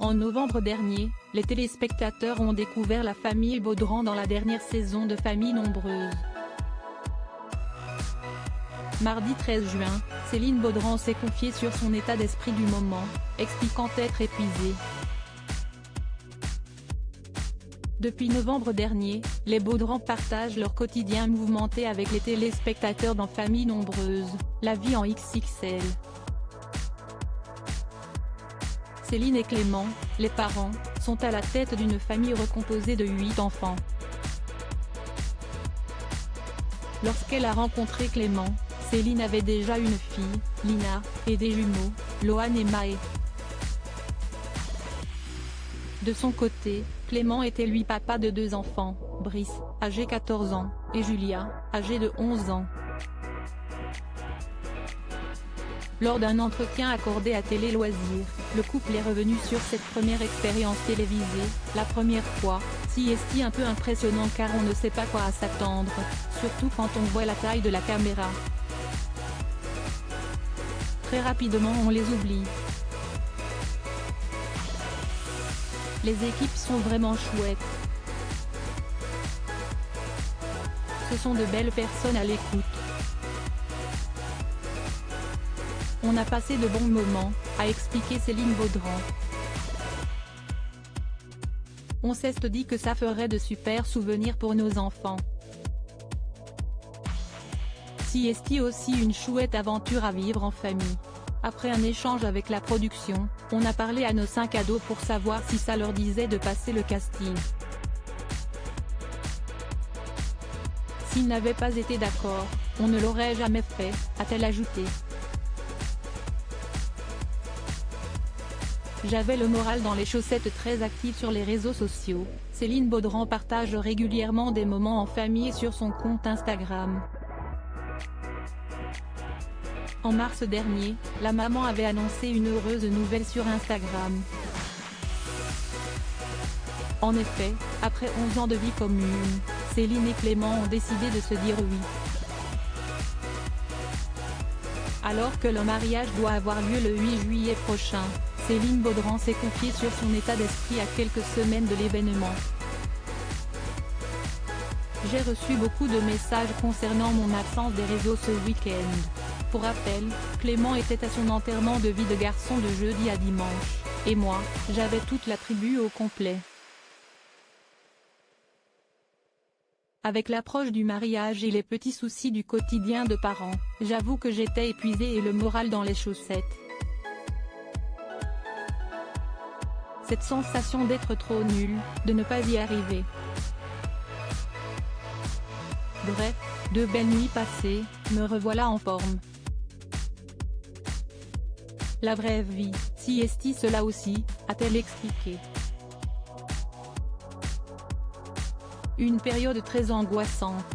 En novembre dernier, les téléspectateurs ont découvert la famille Baudran dans la dernière saison de Famille nombreuse. Mardi 13 juin, Céline Baudran s'est confiée sur son état d'esprit du moment, expliquant être épuisée. Depuis novembre dernier, les Baudran partagent leur quotidien mouvementé avec les téléspectateurs dans Famille nombreuse, la vie en XXL. Céline et Clément, les parents, sont à la tête d'une famille recomposée de 8 enfants. Lorsqu'elle a rencontré Clément, Céline avait déjà une fille, Lina, et des jumeaux, Lohan et Maë. De son côté, Clément était lui papa de 2 enfants, Brice, âgé 14 ans, et Julia, âgée de 11 ans. Lors d'un entretien accordé à Télé Loisirs, le couple est revenu sur cette première expérience télévisée, la première fois, si est un peu impressionnant car on ne sait pas quoi s'attendre, surtout quand on voit la taille de la caméra. Très rapidement on les oublie. Les équipes sont vraiment chouettes. Ce sont de belles personnes à l'écoute. On a passé de bons moments, a expliqué Céline Baudran. On s'est dit que ça ferait de super souvenirs pour nos enfants. Si est aussi une chouette aventure à vivre en famille. Après un échange avec la production, on a parlé à nos 5 ados pour savoir si ça leur disait de passer le casting. S'ils n'avaient pas été d'accord, on ne l'aurait jamais fait, a-t-elle ajouté. J'avais le moral dans les chaussettes. Très active sur les réseaux sociaux, Céline Baudran partage régulièrement des moments en famille sur son compte Instagram. En mars dernier, la maman avait annoncé une heureuse nouvelle sur Instagram. En effet, après 11 ans de vie commune, Céline et Clément ont décidé de se dire oui. Alors que le mariage doit avoir lieu le 8 juillet prochain, Céline Baudran s'est confiée sur son état d'esprit à quelques semaines de l'événement. J'ai reçu beaucoup de messages concernant mon absence des réseaux ce week-end. Pour rappel, Clément était à son enterrement de vie de garçon de jeudi à dimanche, et moi, j'avais toute la tribu au complet. Avec l'approche du mariage et les petits soucis du quotidien de parents, j'avoue que j'étais épuisée et le moral dans les chaussettes. Cette sensation d'être trop nulle, de ne pas y arriver. Bref, 2 belles nuits passées, me revoilà en forme. La vraie vie, si est cela aussi, a-t-elle expliqué. Une période très angoissante.